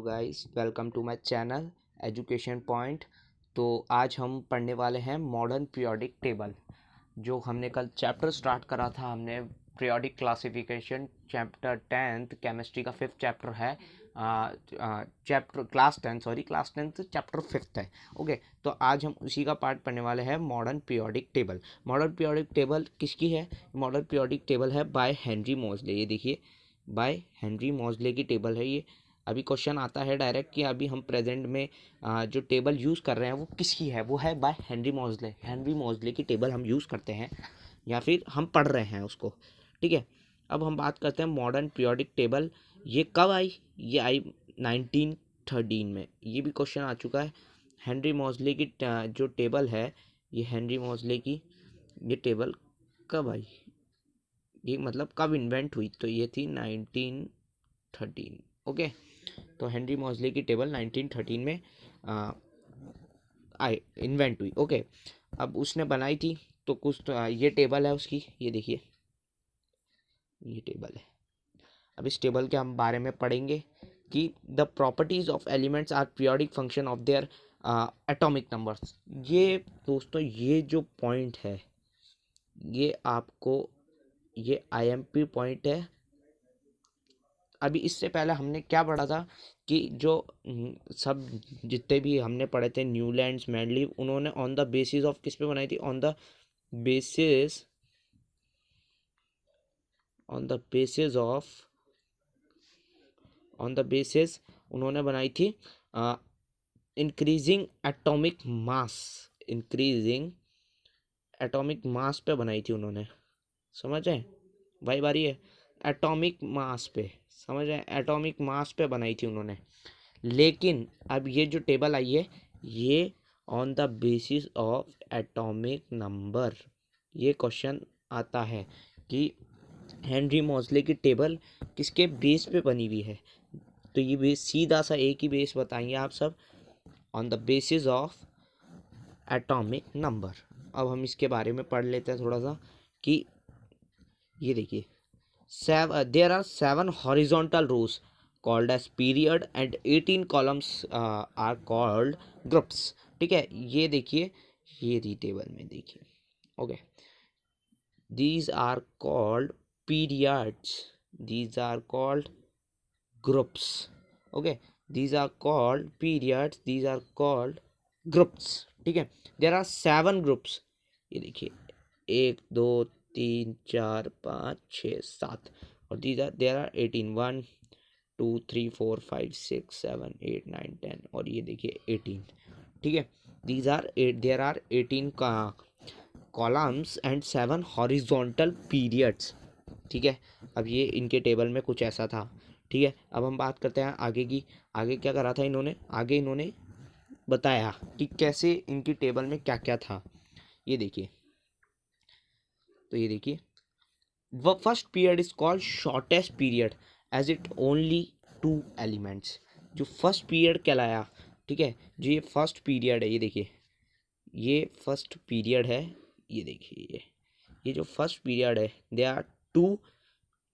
Guys, welcome to my channel education point. तो आज हम पढ़ने वाले हैं मॉडर्न पीरियोडिक टेबल। जो हमने कल चैप्टर स्टार्ट करा था, हमने periodic classification chapter 10th chemistry का 5th चैप्टर है। Chapter class 10th chapter 5th है। ओके, तो आज हम उसी का पार्ट पढ़ने वाले हैं modern periodic table. Modern periodic table किसकी है? मॉडर्न पीरियोडिक टेबल है बाय हेनरी मोज़ले। ये देखिए, बाय हेनरी मोज़ले की टेबल है ये। अभी क्वेश्चन आता है डायरेक्ट कि अभी हम प्रेजेंट में जो टेबल यूज़ कर रहे हैं वो किसकी है? वो है बाय हेनरी मोज़ले। हेनरी मोज़ले की टेबल हम यूज़ करते हैं या फिर हम पढ़ रहे हैं उसको। ठीक है, अब हम बात करते हैं मॉडर्न पीरियोडिक टेबल। ये कब आई? ये आई 1913 में। ये भी क्वेश्चन आ चुका है। हेनरी मोज़ले की जो टेबल है, ये हेनरी मोज़ले की ये टेबल कब आई, ये मतलब कब इन्वेंट हुई? तो ये थी 1913। ओके, तो हेनरी मोज़ले की टेबल 1913 में इन्वेंट हुई। ओके, अब उसने बनाई थी तो कुछ तो ये टेबल है उसकी। ये देखिए, ये टेबल है। अब इस टेबल के हम बारे में पढ़ेंगे कि the properties of elements are periodic function of their atomic numbers. ये दोस्तों, ये जो पॉइंट है, ये आपको, ये आईएमपी पॉइंट है। अभी इससे पहले हमने क्या पढ़ा था कि जो सब जितने भी हमने पढ़े थे, न्यूलैंड्स, मेंडलीव, उन्होंने ऑन द बेसिस ऑफ किस पे बनाई थी? Basis on the basis of on the basis उन्होंने बनाई थी इंक्रीजिंग एटॉमिक मास पे बनाई थी उन्होंने। समझ आए? भाई बारी है एटॉमिक मास पे, समझ आए? एटॉमिक मास पे बनाई थी उन्होंने। लेकिन अब ये जो टेबल आई है, ये on the basis of atomic number. ये क्वेश्चन आता है कि हेनरी मोज़ले की टेबल किसके बेस पे बनी हुई है? तो ये बेस सीधा सा एक ही बेस बताएंगे आप सब, on the basis of atomic number. अब हम इसके बारे में पढ़ लेते हैं थोड़ा सा कि ये देखिए, there are 7 horizontal rows called as period and 18 columns are called groups। ठीक है, ये देखिए, ये री टेबल में देखिए। Okay, these are called periods, these are called groups। okay, these are called periods, these are called groups। ठीक है, there are 7 groups। ये देखिए, 1 2 3 4 5 6 7, और देयर आर 18, 1 2 3 4 5 6 7 8 9 10, और ये देखिए 18। ठीक है, देयर आर 18 का कॉलम्स एंड 7 हॉरिजॉन्टल पीरियड्स। ठीक है, अब ये इनके टेबल में कुछ ऐसा था। ठीक है, अब हम बात करते हैं आगे की। आगे क्या करा था इन्होंने? आगे इन्होंने बताया कि कैसे इनकी टेबल में क्या क्या था। ये देखिए, तो ये देखिए, व first period is called shortest period as it only 2 elements. जो फर्स्ट पीरियड कहलाया, ठीक है, जो ये फर्स्ट पीरियड है, ये देखिए, ये फर्स्ट पीरियड है। ये देखिए, ये जो फर्स्ट पीरियड है, दे आर 2,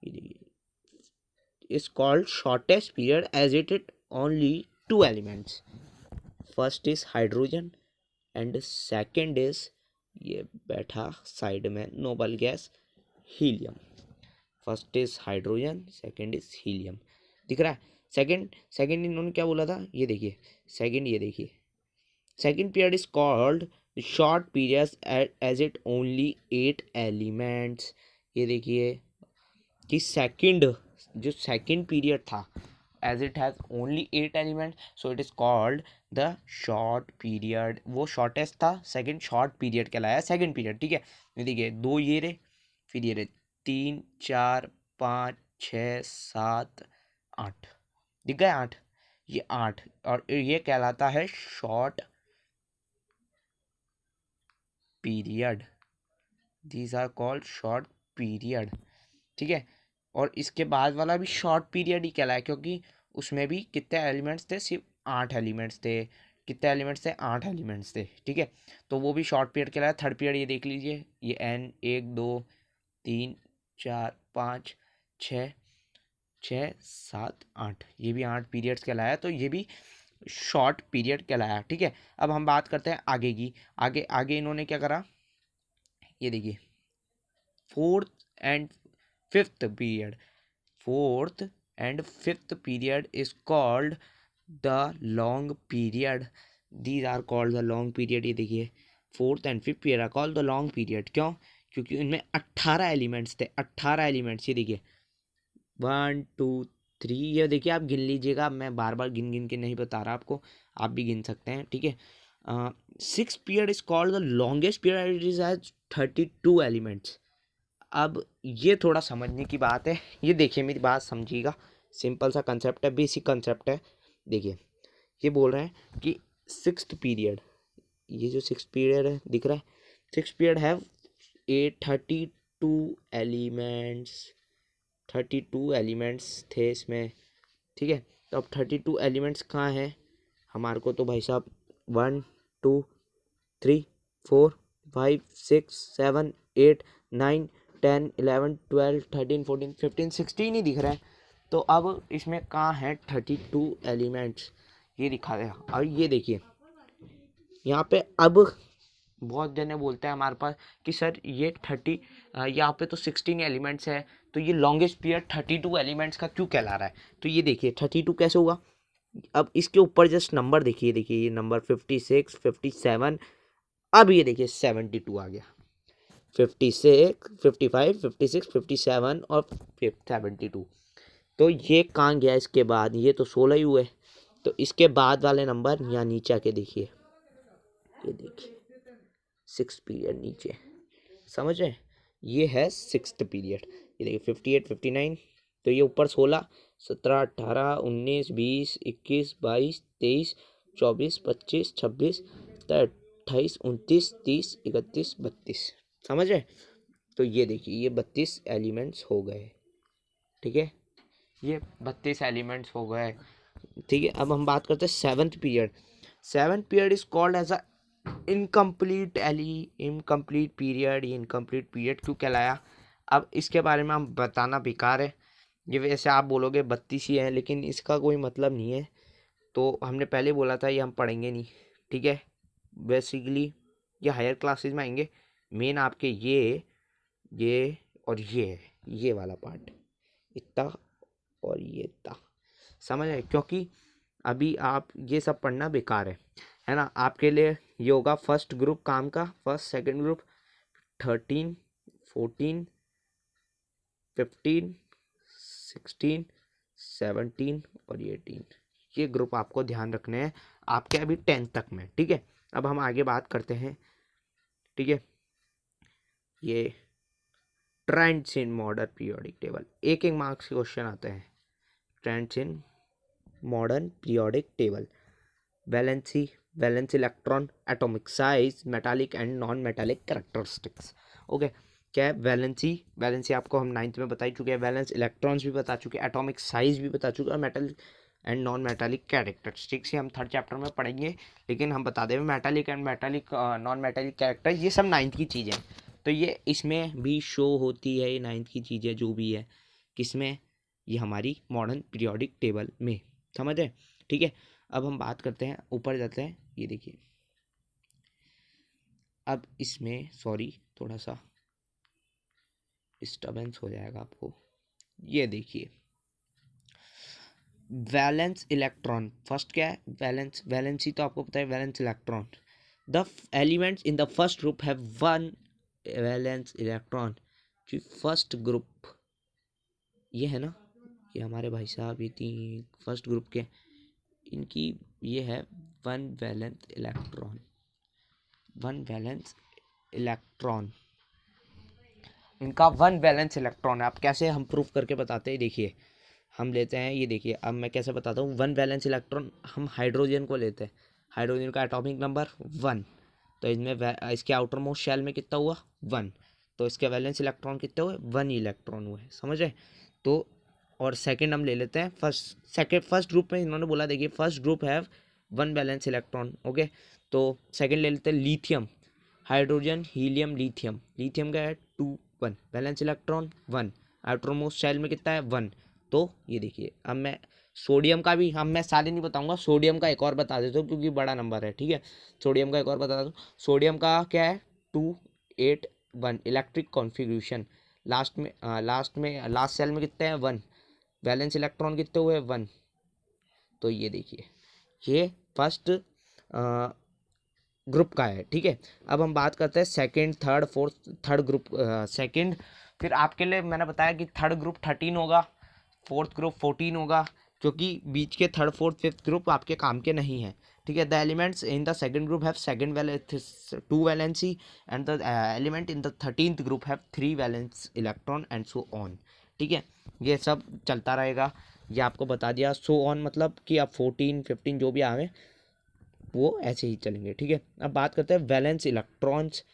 ये देखिए, is called shortest period as it only 2 elements। First is hydrogen and second is, ये बैठा साइड में, noble gas helium. First is hydrogen, second is helium. दिख रहा है? सेकंड इन्होंने क्या बोला था? ये देखिए, सेकंड, ये देखिए, second period is called short period as it only 8 elements. ये देखिए कि जो सेकंड पीरियड था, as it has only 8 element, so it is called the short period. वो शॉर्टेस्ट था, सेकंड शॉर्ट पीरियड कहलाया सेकंड पीरियड। ठीक है, ये देखिए, 2 ये रहे, फिर ये रहे 3 4 5 6 7 8, दिख गए 8, ये 8, और ये कहलाता है short period. These are called short period. ठीक है, और इसके बाद वाला भी शॉर्ट पीरियड ही कहलाया, क्योंकि उसमें भी कितने एलिमेंट्स थे? सिर्फ 8 एलिमेंट्स थे। कितने एलिमेंट्स थे? 8 एलिमेंट्स थे। ठीक है, तो वो भी शॉर्ट पीरियड कहलाया। थर्ड पीरियड ये देख लीजिए, ये n 1 2 3 4 5 6 6 7 8, ये भी 8 पीरियड्स कहलाया, तो ये भी शॉर्ट पीरियड कहलाया। ठीक है, अब हम बात करते हैं आगे की। आगे आगे इन्होंने क्या करा, ये देखिए, fourth and fifth period, fourth and fifth period is called the long period, these are called the long period. ये देखिए, fourth and fifth period are called the long period. क्यों? क्योंकि इनमें 18 एलिमेंट्स थे, 18 एलिमेंट्स। ये देखिए 1 2 3, ये देखिए आप गिन लीजिएगा, मैं बार बार गिन गिन के नहीं बता रहा आपको, आप भी गिन सकते हैं। ठीक है, six period is called the longest period, it is has 32 elements. अब ये थोड़ा समझने की बात है, ये देखिए मेरी बात समझिएगा, सिंपल सा कंसेप्ट है, बेसिक कंसेप्ट है। देखिए ये बोल रहे हैं कि सिक्स्थ पीरियड, ये जो सिक्स पीरियड है दिख रहा है, six period have 32 elements, 32 elements थे इसमें। ठीक है, तो अब 32 एलिमेंट्स कहाँ हैं हमारे को, तो भाई साहब 1 2 3 4 5 6 7 8 9 10 11 12 13 14 15 16 ही दिख रहा है। तो अब इसमें कहाँ है 32 एलिमेंट्स, ये दिखा गया। और ये देखिए यहाँ पे अब बहुत जने बोलते हैं हमारे पास कि सर ये 30, यहाँ पे तो 16 एलिमेंट्स है, तो ये लॉन्गेस्ट पीरियड 32 एलिमेंट्स का क्यों कहला रहा है। तो ये देखिए 32 कैसे होगा, अब इसके ऊपर जस्ट नंबर देखिए, देखिए ये नंबर 56 57, अब ये देखिए 72 आ गया, 56 55 56 57 और 72। तो ये कहाँ गया इसके बाद, ये तो 16 ही हुए। तो इसके बाद वाले नंबर यहाँ नीचे आके देखिए, ये देखिए सिक्स पीरियड नीचे, समझ रहे, ये है सिक्स पीरियड। ये देखिए 58 59, तो ये ऊपर 16 17 18 19 20 21 22 23 24 25 26 28 29 30 31 32, समझ रहे। तो ये देखिए ये 32 एलिमेंट्स हो गए। ठीक है, ये 32 एलिमेंट्स हो गए। ठीक है, अब हम बात करते हैं seventh period. Seventh period is called as a incomplete incomplete period. ये इनकम्प्लीट पीरियड क्यों कहलाया, अब इसके बारे में हम बताना बेकार है, ये वैसे आप बोलोगे 32 ही है, लेकिन इसका कोई मतलब नहीं है, तो हमने पहले बोला था ये हम पढ़ेंगे नहीं। ठीक है, बेसिकली ये हायर क्लासेस में आएंगे, मेन आपके ये और ये वाला पार्ट, इतना और ये इतना, समझ आए, क्योंकि अभी आप ये सब पढ़ना बेकार है ना। आपके लिए ये होगा फर्स्ट ग्रुप काम का, फर्स्ट सेकंड ग्रुप 13 14 15 16 17 और 18, ये ग्रुप आपको ध्यान रखने हैं आपके अभी 10th तक में। ठीक है, अब हम आगे बात करते हैं। ठीक है, ये trends in modern periodic table, एक एक मार्क्स के क्वेश्चन आते हैं। Trends in modern periodic table, valency, valence electron, atomic size, metallic and non metallic characteristics. Okay, क्या है वैलेंसी, वैलेंसी आपको हम 9th में बता ही चुके हैं, वैलेंस इलेक्ट्रॉन्स भी बता चुके हैं, एटॉमिक साइज भी बता चुके हैं, और metal and non metallic characteristics हम थर्ड चैप्टर में पढ़ेंगे, लेकिन हम बता दें metallic and metallic non metallic character, ये सब 9th की चीज़ें हैं, तो ये इसमें भी शो होती है, ये 9th की चीज़ें जो भी है, किसमें, ये हमारी मॉडर्न पीरियोडिक टेबल में, समझ रहे। ठीक है, अब हम बात करते हैं, ऊपर जाते हैं। ये देखिए अब इसमें सॉरी थोड़ा सा डिस्टर्बेंस हो जाएगा आपको। ये देखिए वैलेंस इलेक्ट्रॉन, फर्स्ट क्या है वैलेंस, वैलेंसी तो आपको पता है, valence electron, the elements in the first group have one valence electron. जो फर्स्ट ग्रुप ये है ना, ये हमारे भाई साहब ये तीन फर्स्ट ग्रुप के, इनकी ये है one valence electron, one valence electron, इनका वन वैलेंस इलेक्ट्रॉन है। आप कैसे हम प्रूफ करके बताते हैं, देखिए हम लेते हैं, ये देखिए अब मैं कैसे बताता हूँ, वन वैलेंस इलेक्ट्रॉन, हम हाइड्रोजन को लेते हैं, हाइड्रोजन का एटॉमिक नंबर 1, तो इसमें इसके आउटर मोस्ट शेल में कितना हुआ 1, तो इसके वैलेंस इलेक्ट्रॉन कितने हुए 1 इलेक्ट्रॉन हुए, समझ रहे। तो और सेकंड हम ले लेते हैं फर्स्ट ग्रुप में इन्होंने बोला, देखिए first group have one valence electron. Okay, तो सेकंड ले लेते हैं lithium, hydrogen helium lithium, lithium का है 2 1 valence electron 1, outer most shell में कितना है 1, तो ये देखिए, अब मैं सोडियम का भी, हम मैं सारे नहीं बताऊंगा, सोडियम का एक और बता देता हूँ क्योंकि बड़ा नंबर है, ठीक है। सोडियम का एक और बता दूँ, सोडियम का क्या है, 281 इलेक्ट्रिक कॉन्फ़िगरेशन। लास्ट सेल में कितने हैं, 1। वैलेंस इलेक्ट्रॉन कितने हुए, 1। तो ये देखिए, ये फर्स्ट ग्रुप का है, ठीक है। अब हम बात करते हैं second, third, fourth, third group, second. फिर आपके लिए मैंने बताया कि थर्ड ग्रुप 13 होगा, फोर्थ ग्रुप 14 होगा, क्योंकि बीच के थर्ड फोर्थ फिफ्थ ग्रुप आपके काम के नहीं है, ठीक है। The elements in the second group have second two valency and the element in the 13th group have 3 valence electron and so on, ठीक है। ये सब चलता रहेगा, ये आपको बता दिया। सो ऑन मतलब कि अब 14 15 जो भी आए वो ऐसे ही चलेंगे, ठीक है। अब बात करते हैं वैलेंस इलेक्ट्रॉन्स,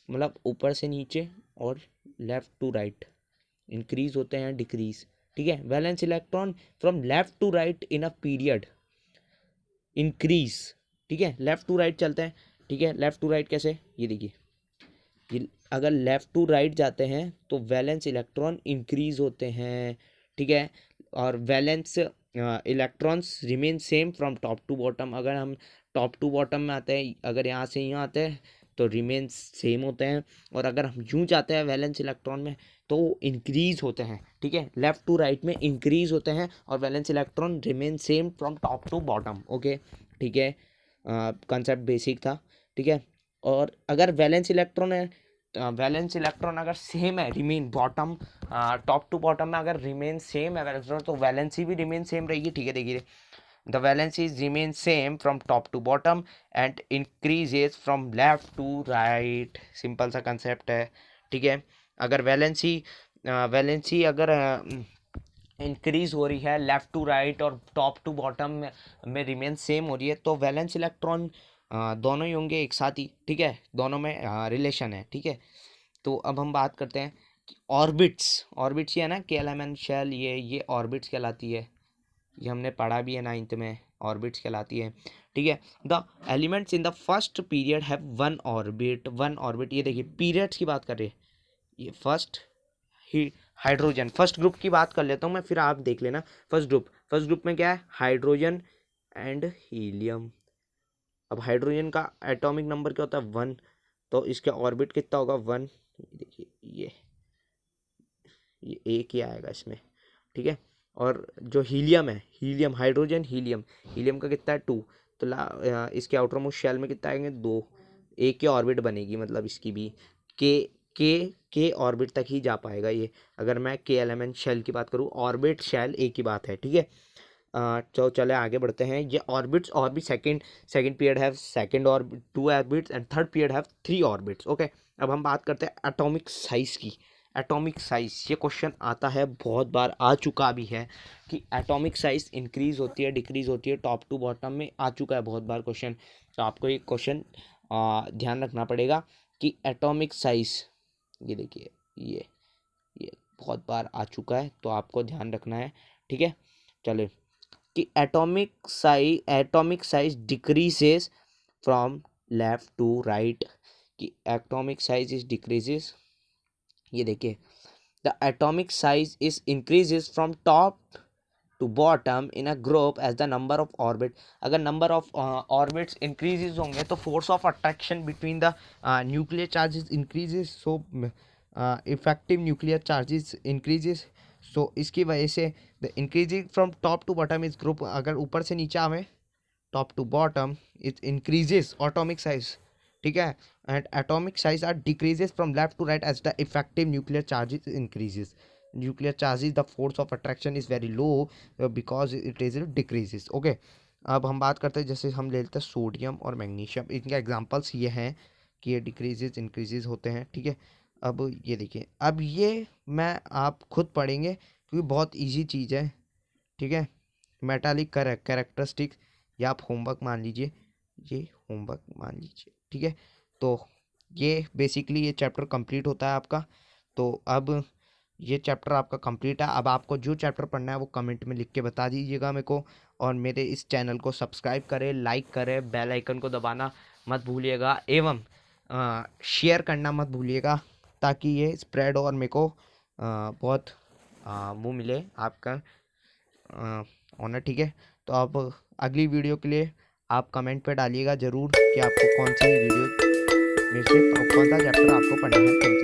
मतलब ऊपर से नीचे और लेफ्ट टू राइट इंक्रीज होते हैं, डिक्रीज, ठीक है। Valence electron from left to right in a period increase, ठीक है। लेफ्ट टू राइट चलते हैं, ठीक है। लेफ्ट टू राइट कैसे, ये देखिए, ये अगर लेफ्ट टू राइट जाते हैं तो वैलेंस इलेक्ट्रॉन इंक्रीज होते हैं, ठीक है। और valence electrons remain same from top to bottom. अगर हम टॉप टू बॉटम में आते हैं, अगर यहाँ से यहाँ आते हैं तो रिमेन सेम होते हैं, और अगर हम यूँ जाते हैं वैलेंस इलेक्ट्रॉन में तो इंक्रीज होते हैं, ठीक है। लेफ्ट टू राइट में इंक्रीज होते हैं और valence electron remain same from top to bottom, okay, ठीक है। कंसेप्ट बेसिक था, ठीक है। और अगर वैलेंस इलेक्ट्रॉन है, वैलेंस इलेक्ट्रॉन अगर सेम है, remain bottom top to bottom में अगर रिमेन सेम है वैलेंस, तो वैलेंसी भी रिमेन सेम रहेगी, ठीक है। देखिए, the valencies remain same from top to bottom and increases from left to right, simple सा कंसेप्ट है, ठीक है। अगर वैलेंसी वैलेंसी अगर इंक्रीज हो रही है लेफ्ट टू राइट और टॉप टू बॉटम में रिमेन सेम हो रही है, तो वैलेंस इलेक्ट्रॉन दोनों ही होंगे एक साथ ही, ठीक है। दोनों में रिलेशन है, ठीक है। तो अब हम बात करते हैं कि ऑर्बिट्स, ऑर्बिट्स ये है ना, KLMN शेल, ये ऑर्बिट्स कहलाती है, ये हमने पढ़ा भी है 9th में, ऑर्बिट्स कहलाती है, ठीक है। The elements in the first period have one orbit, one orbit. ये देखिए, पीरियड्स की बात कर रही है, ये फर्स्ट ही हाइड्रोजन, फर्स्ट ग्रुप की बात कर लेता हूँ मैं, फिर आप देख लेना। फर्स्ट ग्रुप में क्या है, हाइड्रोजन एंड हीलियम। अब हाइड्रोजन का एटॉमिक नंबर क्या होता है, 1, तो इसका ऑर्बिट कितना होगा, 1। देखिए, ये एक ही आएगा इसमें, ठीक है। और जो हीलियम है, हीलियम, हाइड्रोजन हीलियम, हीलियम का कितना है, 2। तो इसके आउटर मोस्ट शेल में कितना आएंगे, 2। एक की ऑर्बिट बनेगी, मतलब इसकी भी के के ऑर्बिट तक ही जा पाएगा ये। अगर मैं KLMN शेल की बात करूँ, ऑर्बिट शेल एक ही बात है, ठीक है। तो चले आगे बढ़ते हैं। ये ऑर्बिट्स और भी सेकंड पीरियड है, second orbit 2 orbits and third period है 3 ऑर्बिट्स, ओके। अब हम बात करते हैं एटॉमिक साइज की। एटॉमिक साइज, ये क्वेश्चन आता है, बहुत बार आ चुका भी है कि एटॉमिक साइज इंक्रीज होती है, डिक्रीज होती है, टॉप टू बॉटम में आ चुका है बहुत बार क्वेश्चन। तो आपको ये क्वेश्चन ध्यान रखना पड़ेगा कि एटॉमिक साइज, ये देखिए, ये बहुत बार आ चुका है, तो आपको ध्यान रखना है, ठीक है। चलिए, कि atomic size decreases from left to right, कि एटॉमिक साइज इज डिक्रीजेस, ये देखिए, the atomic size is increases from top to bottom in a group as the number of orbit. अगर नंबर ऑफ ऑर्बिट्स इंक्रीजेस होंगे तो force of attraction between the nuclear charges increases, so effective nuclear charges increases, so इसकी वजह से the increasing from top to bottom is group, अगर ऊपर से नीचे आवे top to bottom it increases atomic size, ठीक है। And atomic size are decreases from left to right as the effective nuclear charges increases. Nuclear charges the force of attraction is very low because it is decreases, okay. अब हम बात करते हैं, जैसे हम ले लेते हैं सोडियम और मैग्नीशियम, इनके एग्जांपल्स ये हैं कि ये डिक्रीजेस इंक्रीजेस होते हैं, ठीक है। अब ये देखिए, अब ये मैं आप खुद पढ़ेंगे क्योंकि बहुत इजी चीज़ है, ठीक है। मेटालिक कैरेक्टरिस्टिक्स, या आप होमवर्क मान लीजिए, ये होमवर्क मान लीजिए, ठीक है। तो ये बेसिकली ये चैप्टर कंप्लीट होता है आपका। तो अब ये चैप्टर आपका कंप्लीट है। अब आपको जो चैप्टर पढ़ना है वो कमेंट में लिख के बता दीजिएगा मेरे को, और मेरे इस चैनल को सब्सक्राइब करें, लाइक करें, बेल आइकन को दबाना मत भूलिएगा, एवं शेयर करना मत भूलिएगा, ताकि ये स्प्रेड और मेरे को बहुत वो मिले आपका ऑनर, ठीक है। तो आप अगली वीडियो के लिए आप कमेंट पे डालिएगा ज़रूर कि आपको कौन सी वीडियो में से कौन सा चैप्टर आपको पढ़ना है।